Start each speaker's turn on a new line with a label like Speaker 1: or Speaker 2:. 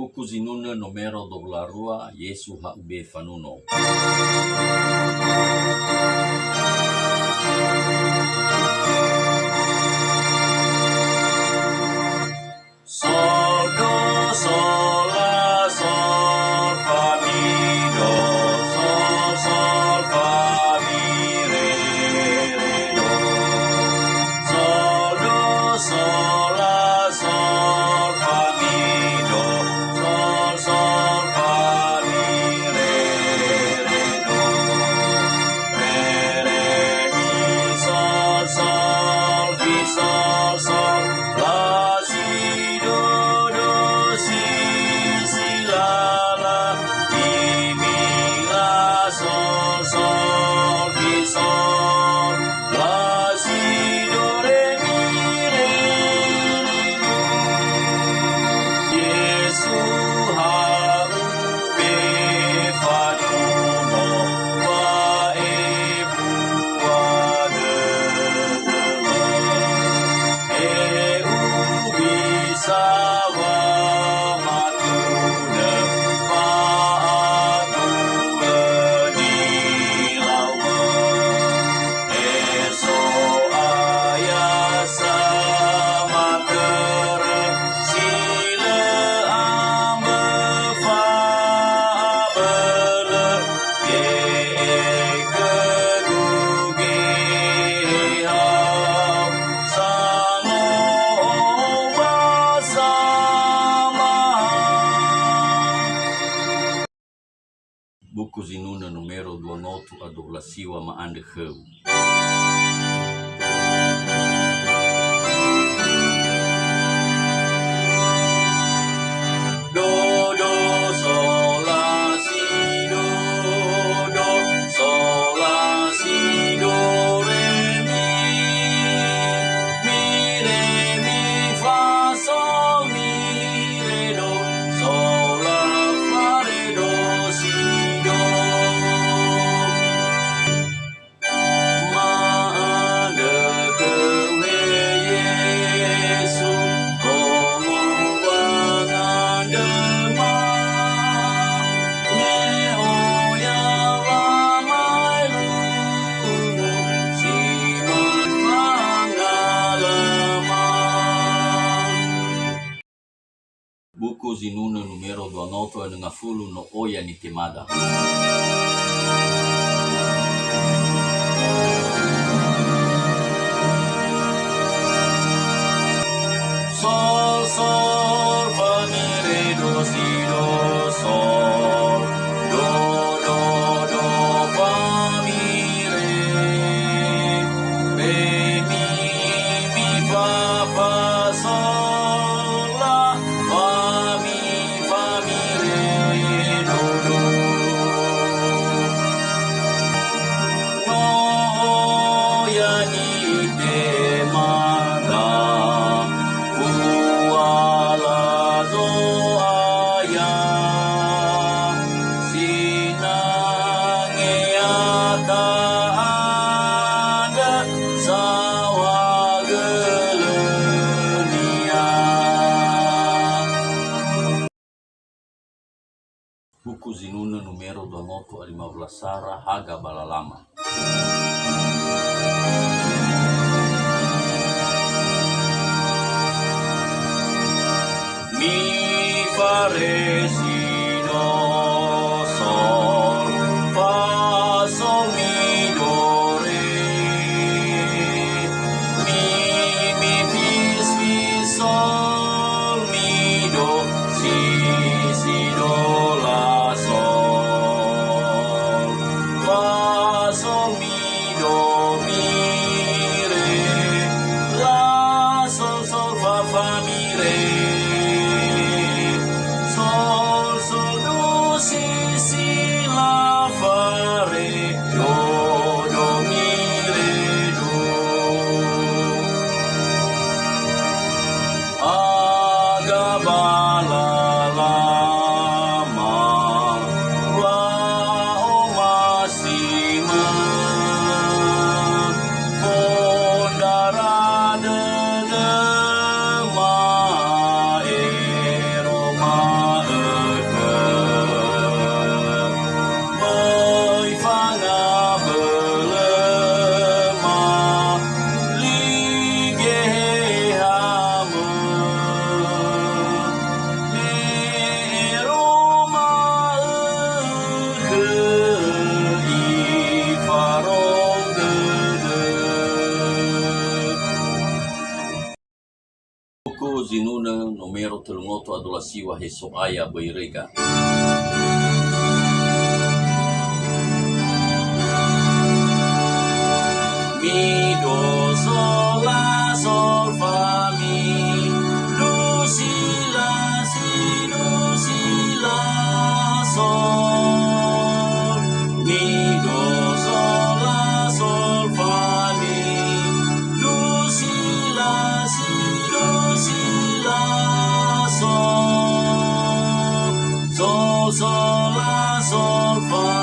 Speaker 1: Buku zinuna numero 22 Yesu HB Fanuno. Sol do sol la sol fa mi do sol sol fa mi re re do sol do sol la sol fa mi do sol sol fa mi re re do re mi sol sol fi sol sol la si do do si si la la mi la sol sol fi sol la si do re mi re do Yesu ha ube fa do no wa e bua de e ubi sawa matuna fa atu di lawa eso ayasa mater sila amba fa bele ye keduge hau sango sama. Buku zinuna numero 2 a 12 maande heu. Do do sol la si do do sol la si do re re mi fa sol mi re do sol la fa re do si do maande kewe Yesu ngomong dema me oya lamai lungu si mangalaman. Buku zinuna numero 29 no oya ni temada. Sol sol fa mi re do si do sol do do do fa mi re mi fa sol la fa mi re do do no ya ni temada wala zo aya sinange ata anda sawa gelenia. Buku zinuna numero 28 a 15 Sara Haga Balalama. Mi fa re si do sol fa sol mi do re mi fi sol mi do si do la sol fa sol mi do mi re la sol sol fa fa mi re sol sol do si si la fa re do do mi re do aga bala lama wa o masima fondara de ma ero ma numero telungoto adalah siwa heso aya beirega. Mi do sol la sol fa mi do si la sol mi do sol la sol fa mi do si la sol sol la sol fa